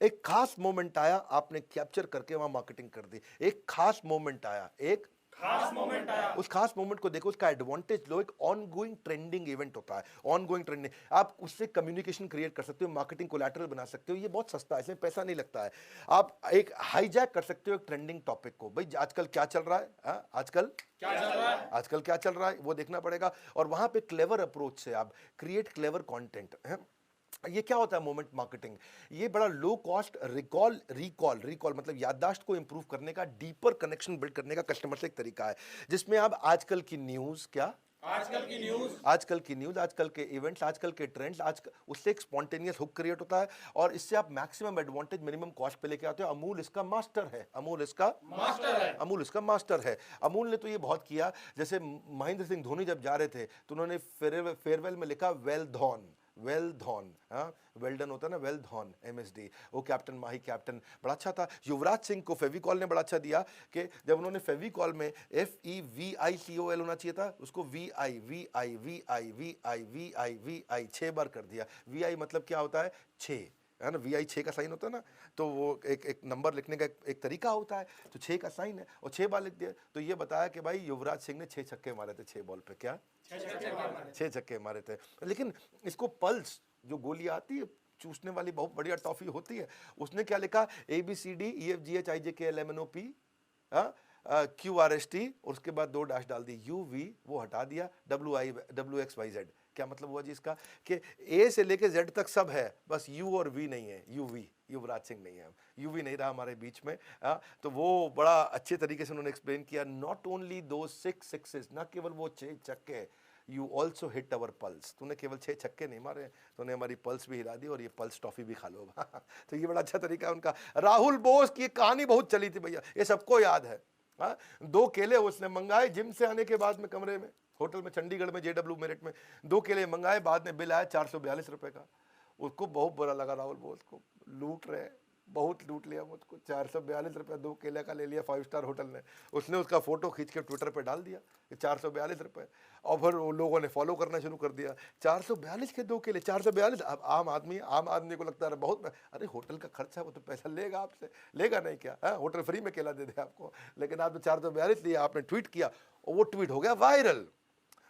एक खास मोमेंट आया, आपने कैप्चर करके वहां मार्केटिंग कर दी। एक खास मोमेंट आया, एक खास मोमेंट आया, उस खास मोमेंट को देखो, उसका एडवांटेज लो। एक ऑनगोइंग ट्रेंडिंग इवेंट होता है, ऑनगोइंग ट्रेंडिंग, आप उससे कम्युनिकेशन क्रिएट कर सकते हो, मार्केटिंग कोलैटरल बना सकते हो। ये बहुत सस्ता है, इसमें पैसा नहीं लगता है। आप एक हाईजैक कर सकते हो एक ट्रेंडिंग टॉपिक को। भाई आजकल क्या चल रहा है, आजकल क्या चल रहा है, आजकल क्या चल रहा है वो देखना पड़ेगा, और वहां पे क्लेवर अप्रोच से आप क्रिएट क्लेवर कंटेंट है। ये क्या होता है मोमेंट मार्केटिंग? ये बड़ा low cost recall recall recall मतलब याददाश्त को इंप्रूव करने का, डीपर कनेक्शन बिल्ड करने का कस्टमर से एक तरीका है, जिसमें आप आजकल की न्यूज़, क्या आजकल की न्यूज़, आजकल की न्यूज़, आजकल के इवेंट्स, आजकल के ट्रेंड्स, आज उससे एक स्पॉन्टेनियस हुक क्रिएट होता है, और इससे आप मैक्सिमम एडवांटेज मिनिमम कॉस्ट पे लेके आते हो। अमूल इसका मास्टर है, अमूल इसका मास्टर है, अमूल इसका मास्टर है। अमूल ने तो ये बहुत किया, जैसे महेंद्र सिंह धोनी जब जा रहे थे तो उन्होंने फेयरवेल में लिखा वेल धॉन, वेल धॉन, हाँ वेल डन होता है ना, वेल धॉन MSD। वो कैप्टन माही कैप्टन बड़ा अच्छा था। युवराज सिंह को फेविकॉल ने बड़ा अच्छा दिया कि जब उन्होंने फेविकॉल में FEVICOL होना चाहिए था, उसको VI 6 बार कर दिया। VI मतलब क्या होता है, 6 है ना, VI 6 का साइन होता है ना, तो वो एक नंबर लिखने का एक तरीका होता है, तो 6 का साइन है और 6 बार लिख दिया। तो ये बताया कि भाई युवराज सिंह ने 6 छक्के मारे थे 6 बॉल पे, क्या 6 छक्के मारे थे। लेकिन इसको पल्स जो गोली आती है चूसने वाली, बहुत बढ़िया टॉफी होती है, उसने क्या लिखा, ABCDEFGHIJKLMNOP QRST, और उसके बाद 2 डैश डाल दी, UV वो हटा दिया, WXYZ। क्या मतलब हुआ जी इसका, कि A से लेके Z तक सब है, बस U और V नहीं है, UV, युवराज सिंह नहीं है, UV नहीं रहा हमारे बीच में। तो वो बड़ा अच्छे तरीके से उन्होंने एक्सप्लेन किया, नॉट ओनली दो 6 सिक्सेस, ना केवल वो 6 छक्के, you also hit our pulse, तूने केवल 6 छक्के नहीं मारे, तूने हमारी पल्स भी हिला दी, और ये पल्स टॉफी भी खा लो। तो ये बड़ा अच्छा तरीका है उनका। राहुल बोस की कहानी बहुत चली थी भैया, ये सबको याद है। 2 केले उसने मंगाए जिम से आने के बाद में, कमरे में, होटल में, चंडीगढ़ में, JW मेरिट में 2 केले मंगाए, बाद में बिल आया 442 रुपए का। उसको बहुत बुरा लगा, राहुल बोस को, लूट रहे, बहुत लूट लिया मुझको, 442 रुपये 2 केले का ले लिया 5 स्टार होटल ने। उसने उसका फोटो खींच के ट्विटर पे डाल दिया, 442 रुपये, और फिर वो लोगों ने फॉलो करना शुरू कर दिया। 442 के 2 केले, 442। अब आम आदमी को लगता है बहुत, अरे होटल का खर्चा है, वो तो पैसा लेगा आपसे, लेगा नहीं क्या, होटल फ्री में केला दे दे आपको, लेकिन आपने 442 लिया, आपने ट्वीट किया, और वो ट्वीट हो गया वायरल।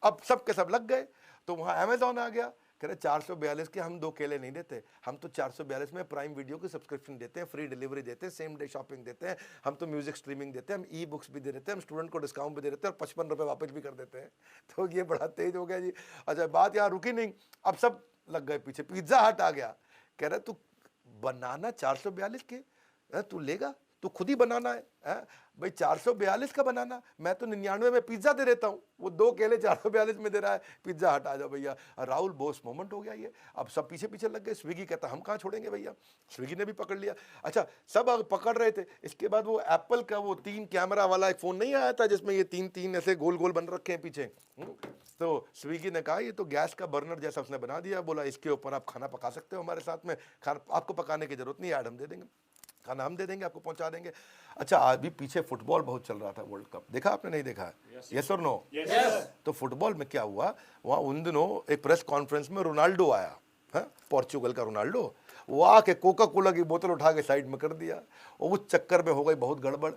अब सब के सब लग गए, तो वहाँ अमेजोन आ गया, कह रहे 442 के हम 2 केले नहीं देते, हम तो 442 में प्राइम वीडियो की सब्सक्रिप्शन देते हैं, फ्री डिलीवरी देते हैं, सेम डे शॉपिंग देते हैं, हम तो म्यूजिक स्ट्रीमिंग देते हैं, हम ई बुक्स भी दे देते हैं, हम स्टूडेंट को डिस्काउंट भी दे देते हैं, और 55 रुपये वापस भी कर देते हैं। तो ये बड़ा तेज हो गया जी। अच्छा, बात यहाँ रुकी नहीं, अब सब लग गए पीछे। पिज्जा हट आ गया, कह रहे तू बनाना 442 के, तू लेगा, तू खुद ही बनाना है भाई, 442 का बनाना, मैं तो 99 में पिज्जा दे देता हूं, वो 2 केले 442 में दे रहा है, पिज्जा हटा जा भैया। राहुल बोस मोमेंट हो गया ये। अब सब पीछे पीछे लग गए, स्विगी कहता हम कहां छोड़ेंगे भैया, स्विगी ने भी पकड़ लिया। अच्छा, सब पकड़ रहे थे, इसके बाद वो एप्पल का वो 3 कैमरा वाला एक फोन नहीं आया था, जिसमें ये 3 ऐसे गोल गोल बन रखे हैं पीछे, तो स्विगी ने कहा ये तो गैस का बर्नर जैसा उसने बना दिया, बोला इसके ऊपर आप खाना पका सकते हो हमारे साथ में, खाना आपको पकाने की जरूरत नहीं, ऐड हम दे देंगे, खाना हम दे देंगे, आपको पहुंचा देंगे। अच्छा, अभी पीछे फुटबॉल बहुत चल रहा था, वर्ल्ड कप देखा आपने, नहीं देखा? यस और नो? तो फुटबॉल में क्या हुआ, वहां उन दिनों एक प्रेस कॉन्फ्रेंस में रोनाल्डो आया, पोर्चुगल का रोनाल्डो, वो आके कोका कोला की बोतल उठा के साइड में कर दिया, और उस चक्कर में हो गई बहुत गड़बड़।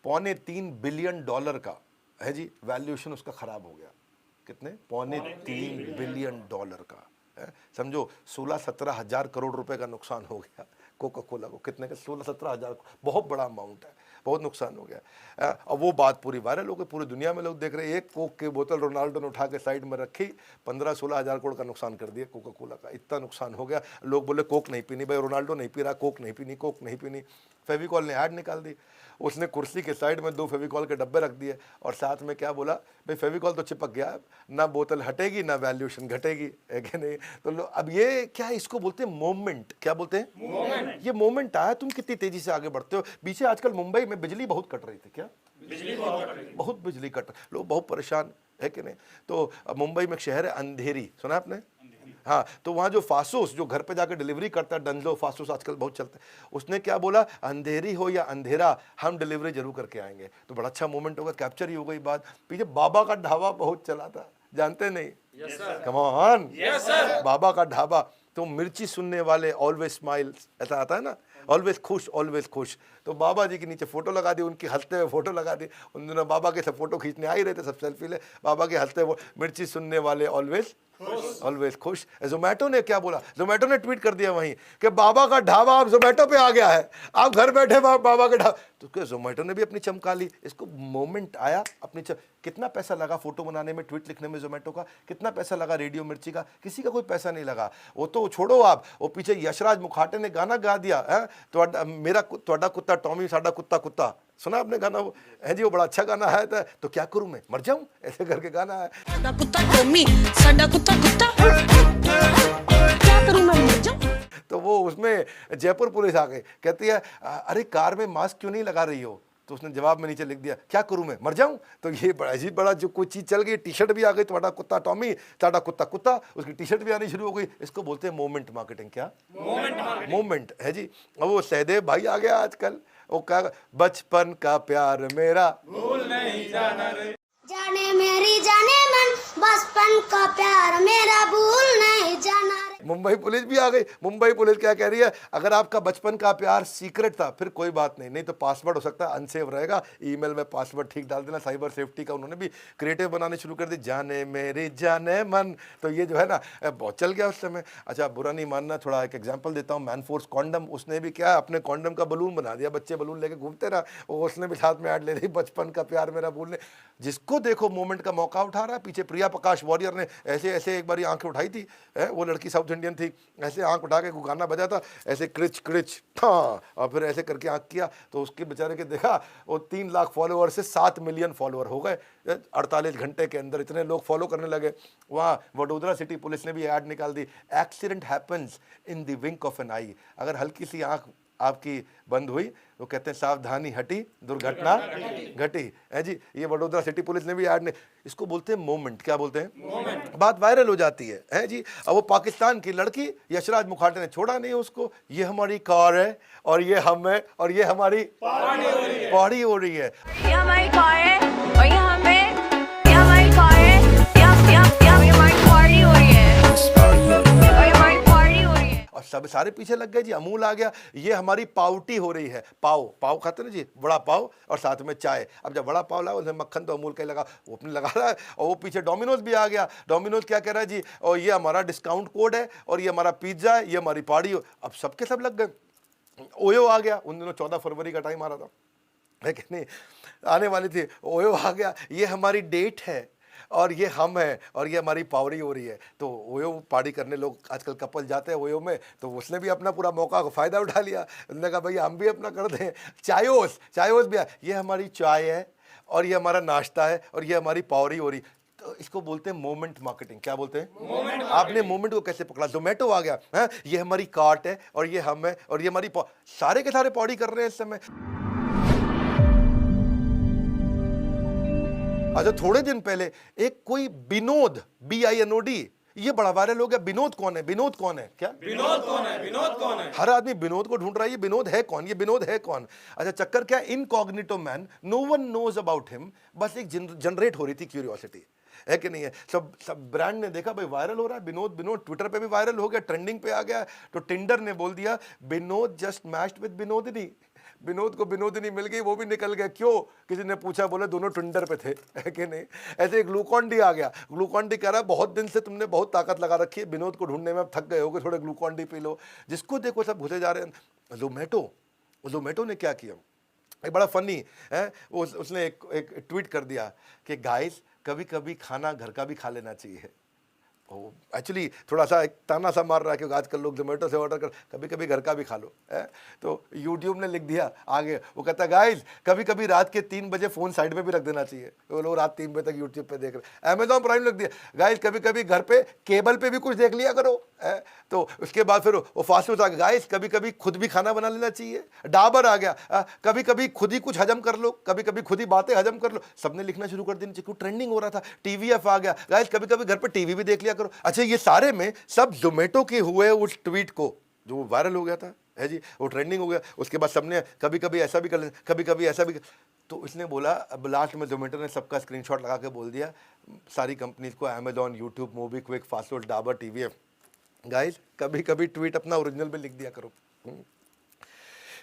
$3.25 बिलियन का है जी वैल्यूएशन, उसका खराब हो गया। कितने? $3.25 बिलियन का है, समझो 16-17 हजार करोड़ रुपए का नुकसान हो गया कोका कोला को। कितने का? 16-17 हजार, बहुत बड़ा अमाउंट है, बहुत नुकसान हो गया। अब वो बात पूरी वायरल हो गई, पूरी दुनिया में लोग देख रहे हैं, एक कोक की बोतल रोनाल्डो ने उठा के साइड में रखी, 15-16 हजार करोड़ का नुकसान कर दिया कोका कोला का, इतना नुकसान हो गया। लोग बोले कोक नहीं पीनी भाई, रोनाल्डो नहीं पी रहा, कोक नहीं पीनी, कोक नहीं पीनी। फेविकॉल ने ऐड निकाल दी, उसने कुर्सी के साइड में 2 फेविकॉल के डब्बे रख दिए, और साथ में क्या बोला, भाई फेविकॉल तो चिपक गया, ना बोतल हटेगी ना वैल्यूएशन घटेगी, है कि नहीं? तो अब ये क्या है, इसको बोलते हैं मोमेंट। क्या बोलते हैं? मोमेंट। ये मोमेंट आया, तुम कितनी तेजी से आगे बढ़ते हो। पीछे आजकल मुंबई में बिजली बहुत कट रही थी, क्या बिजली बहुत कट रही थी, बहुत बिजली कट, लोग बहुत परेशान, है कि नहीं? तो मुंबई में एक शहर है अंधेरी, सुना आपने? हाँ, तो वहाँ जो फासूस जो घर पे जाकर डिलीवरी करता है, डंजलो फासूस आजकल बहुत चलते हैं, उसने क्या बोला, अंधेरी हो या अंधेरा हम डिलीवरी जरूर करके आएंगे। तो बड़ा अच्छा मोमेंट होगा, कैप्चर ही हो गई बात। पीछे बाबा का ढाबा बहुत चला था, जानते नहीं? कम ऑन, बाबा का ढाबा, तो मिर्ची सुनने वाले ऑलवेज स्माइल, ऐसा आता है ना, ऑलवेज खुश, ऑलवेज खुश। तो बाबा जी के नीचे फोटो लगा दी, उनकी हंसते हुए फोटो लगा दी। उन दिनों बाबा के सब फोटो खींचने आ ही रहे थे, सब सेल्फी ले, बाबा के हंसते हुए, मिर्ची सुनने वाले ऑलवेज ऑलवेज खुश। जोमेटो ने क्या बोला, जोमेटो ने ट्वीट कर दिया वहीं कि बाबा का ढाबा अब जोमेटो पे आ गया है, आप घर बैठे बाबा के ढाबा। तो क्या जोमेटो ने भी अपनी चमका ली, इसको मोमेंट आया अपनी कितना पैसा लगा फोटो बनाने में, ट्वीट लिखने में जोमेटो का, कितना पैसा लगा रेडियो मिर्ची का, किसी का कोई पैसा नहीं लगा। वो तो छोड़ो आप, वो पीछे यशराज मुखाटे ने गाना गा दिया है, ਤੁਹਾਡਾ कुत्ता टॉमी साडा कुत्ता कुत्ता, सुना आपने गाना वो है जी, वो बड़ा अच्छा गाना है। तो क्या करूं मैं, मर जाऊं, ऐसे करके गाना है। साडा कुत्ता टॉमी साडा कुत्ता कुत्ता, क्या करूं मैं, मर जाऊं। तो वो उसमें जयपुर पुलिस आ गई, कहती है अरे कार में मास्क क्यों नहीं लगा रही हो, तो उसने जवाब में नीचे लिख दिया क्या करूं मैं, मर जाऊं। तो ये बड़ा अजीब, बड़ा जो कोई चीज चल गई, टी शर्ट भी आ गई, तुम्हारा कुत्ता टॉमी साडा कुत्ता कुत्ता, उसकी टी शर्ट भी आनी शुरू हो गई। इसको बोलते हैं मोमेंट मार्केटिंग। क्या मोमेंट है जी। अब वो सहदेव भाई आ गया आजकल, वो क्या, बचपन का प्यार मेरा भूल नहीं जाना रे, जाने मेरी जाने मन, बचपन का प्यार मेरा भूल नहीं जाना। मुंबई पुलिस भी आ गई। मुंबई पुलिस क्या कह रही है, अगर आपका बचपन का प्यार सीक्रेट था फिर कोई बात नहीं, नहीं तो पासवर्ड हो सकता है अनसेव रहेगा, ईमेल में पासवर्ड ठीक डाल देना। साइबर सेफ्टी का उन्होंने भी क्रिएटिव बनाने शुरू कर दी, जाने मेरी जाने मन। तो ये जो है ना बहुत चल गया उस समय। अच्छा बुरा नहीं मानना, थोड़ा एक एग्जांपल देता हूँ, मैन फोर्स कॉन्डम, उसने भी क्या अपने कॉन्डम का बलून बना दिया, बच्चे बलून लेके घूमते रहा, वो उसने भी साथ में ऐड ले दी, बचपन का प्यार मेरा भूलने। जिसको देखो मोमेंट का मौका उठा रहा है। पीछे प्रिया प्रकाश वॉरियर ने ऐसे ऐसे एक बार आंखें उठाई थी, वो लड़की साउथ इंडियन थी, ऐसे आंख उठा के गाना बजा था, ऐसे क्रिच क्रिच हाँ, और फिर ऐसे करके आंख किया, तो उसके बेचारे के देखा वो 3 लाख फॉलोअर से 7 मिलियन फॉलोअर हो गए 48 घंटे के अंदर, इतने लोग फॉलो करने लगे। वहाँ वडोदरा सिटी पुलिस ने भी ऐड निकाल दी, accident happens in the wink of an eye. अगर हल्की सी आंख आपकी बंद हुई तो कहते हैं सावधानी हटी दुर्घटना घटी है जी। ये वडोदरा सिटी पुलिस ने भी ऐड ने, इसको बोलते हैं मोमेंट। क्या बोलते हैं, मोमेंट। बात वायरल हो जाती है जी। अब वो पाकिस्तान की लड़की यशराज मुखाटे ने छोड़ा नहीं उसको, ये हमारी कार है और ये हम है और ये हमारी पहाड़ी हो रही है, ये हमारी कार है और ये हम है, ये हमारी कार है, ये हमारी पहाड़ी हो रही है और सब सारे पीछे लग गए जी। अमूल आ गया, ये हमारी पावटी हो रही है। पाव पाव खाते ना जी, बड़ा पाव और साथ में चाय। अब जब बड़ा पाव लाओ उसमें मक्खन तो अमूल का ही लगा, वो अपने लगा रहा है। और वो पीछे डोमिनोज भी आ गया। डोमिनोज क्या कह रहा है जी, और ये हमारा डिस्काउंट कोड है और ये हमारा पिज्जा है, ये हमारी पार्टी हो। अब सबके सब लग गए। ओयो आ गया, उन दिनों 14 फरवरी का टाइम आ रहा था, है कि नहीं, आने वाली थी। ओयो आ गया, ये हमारी डेट है और ये हम है और ये हमारी पावरी हो रही है। तो ओयो पार्टी करने लोग आजकल कपल जाते हैं ओयो में, तो उसने भी अपना पूरा मौका का फ़ायदा उठा लिया। उसने कहा भैया हम भी अपना कर दें। चायोस भी ये हमारी चाय है और ये हमारा नाश्ता है और ये हमारी पावरी हो रही। तो इसको बोलते हैं मोमेंट मार्केटिंग। क्या बोलते हैं, मोमेंट। आपने मोमेंट को कैसे पकड़ा, जोमेटो आ गया है, ये हमारी कार्ट है और ये हम है और ये हमारी सारे के सारे पौड़ी कर रहे हैं इस समय। अच्छा थोड़े दिन पहले एक कोई विनोद BINOD, ये बड़ा वायरल हो गया। विनोद कौन है, विनोद कौन है, क्या विनोद कौन है, विनोद कौन है, हर आदमी विनोद को ढूंढ रहा है, ये विनोद है कौन, ये विनोद है कौन। अच्छा चक्कर क्या, incognito man, no one knows about him, बस एक जनरेट हो रही थी क्यूरियोसिटी, है कि नहीं है। सब ब्रांड ने देखा भाई वायरल हो रहा है विनोद, ट्विटर पे भी वायरल हो गया, ट्रेंडिंग पे आ गया। तो टिंडर ने बोल दिया Vinod just matched with Vinodini, Vinod को विनोदिनी मिल गई, वो भी निकल गया। क्यों, किसी ने पूछा, बोले दोनों टिंडर पे थे, है कि नहीं। ऐसे ग्लूकॉन डी आ गया, ग्लूकॉन डी कह रहा है बहुत दिन से तुमने बहुत ताकत लगा रखी है, विनोद को ढूंढने में अब थक गए होगे, थोड़े ग्लूकॉन डी पी लो। जिसको देखो सब घुसे जा रहे हैं। जोमेटो ने क्या किया, एक बड़ा फनी है, उसने एक ट्वीट कर दिया कि गाइस कभी कभी खाना घर का भी खा लेना चाहिए। एक्चुअली थोड़ा सा एक ताना सा मार रहा है, क्योंकि आजकल लोग जोमेटो से ऑर्डर कर, कभी कभी घर का भी खा लो है। तो यूट्यूब ने लिख दिया आगे, वो कहता है गाइस कभी कभी रात के 3 बजे फ़ोन साइड में भी रख देना चाहिए, वो लोग रात 3 बजे तक यूट्यूब पे देख रहे। अमेजॉन प्राइम लिख दिया गाइस कभी कभी घर पे केबल पे भी कुछ देख लिया करो है। तो उसके बाद फिर वो फास्ट फूड आ गया, गाइस कभी कभी खुद भी खाना बना लेना चाहिए। डाबर आ गया, कभी कभी खुद ही कुछ हजम कर लो, कभी कभी खुद ही बातें हजम कर लो। सबने लिखना शुरू कर देना, ट्रेंडिंग हो रहा था। TVF आ गया, गाइस कभी कभी घर पे टीवी भी देख लिया करो। अच्छा ये सारे में सब जोमेटो के हुए उस ट्वीट को जो वायरल हो गया था, है जी, वो ट्रेंडिंग हो गया। उसके बाद सबने कभी कभी ऐसा भी कर लें, कभी कभी ऐसा भी। तो इसने बोला, अब लास्ट में जोमेटो ने सबका स्क्रीनशॉट लगा के बोल दिया सारी कंपनीज को, Amazon, YouTube, MobiKwik, fast food, Dabur, TVF, guys कभी कभी ट्वीट अपना ओरिजिनल भी लिख दिया करो।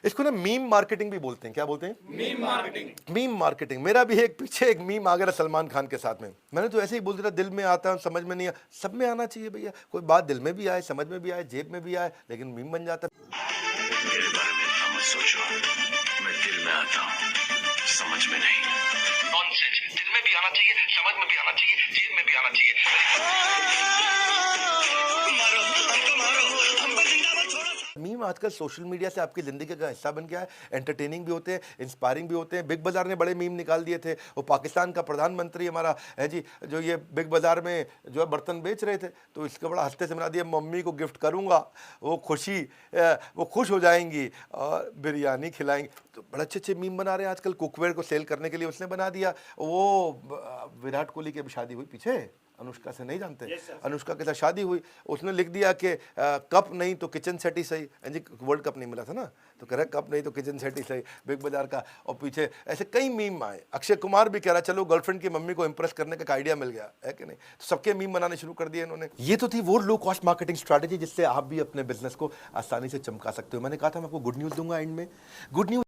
इसको ना मीम मार्केटिंग भी बोलते हैं। क्या बोलते हैं? Meme marketing. Meme marketing. मेरा भी एक पीछे एक मीम आ गया सलमान खान के साथ में। मैंने तो ऐसे ही बोल दिया, दिल में आता समझ में नहीं आया। सब में आना चाहिए भैया, कोई बात दिल में भी आए, समझ में भी आए, जेब में भी आए, लेकिन मीम बन जाता है। मेरे बारे में इतना मत सोचो, मैं दिल में आता हूँ, समझ में नहीं। नॉनसेंस। दिल में भी आना चाहिए, समझ में भी आना चाहिए, जेब में भी आना चाहिए। मारो हमको, मारो हमको जिंदा मत छोड़ो। मीम आजकल सोशल मीडिया से आपकी ज़िंदगी का हिस्सा बन गया है। एंटरटेनिंग भी होते हैं, इंस्पायरिंग भी होते हैं। बिग बाज़ार ने बड़े मीम निकाल दिए थे। वो पाकिस्तान का प्रधानमंत्री हमारा है जी, जो ये बिग बाज़ार में जो है बर्तन बेच रहे थे, तो इसका बड़ा हंसते से बना दिया, मम्मी को गिफ्ट करूँगा, वो वो खुश हो जाएंगी और बिरयानी खिलाएंगी। तो बड़े अच्छे अच्छे मीम बना रहे हैं आजकल। कुकवेयर को सेल करने के लिए उसने बना दिया। वो विराट कोहली की अभी शादी हुई पीछे, अनुष्का से नहीं जानते? अनुष्का के साथ शादी हुई, उसने लिख दिया कि कप नहीं तो किचन सेट ही सही। जी वर्ल्ड कप नहीं मिला था ना, तो कह रहा कप नहीं तो किचन सेट ही सही, बिग बाजार का। और पीछे ऐसे कई मीम आए। अक्षय कुमार भी कह रहा चलो गर्लफ्रेंड की मम्मी को इंप्रेस करने का आइडिया मिल गया है कि नहीं, तो सबके मीम बनाने शुरू कर दिए इन्होंने। ये तो थी वो लो कॉस्ट मार्केटिंग स्ट्रैटेजी जिससे आप भी अपने बिजनेस को आसानी से चमका सकते हो। मैंने कहा था मैं आपको गुड न्यूज़ दूंगा एंड में। Good news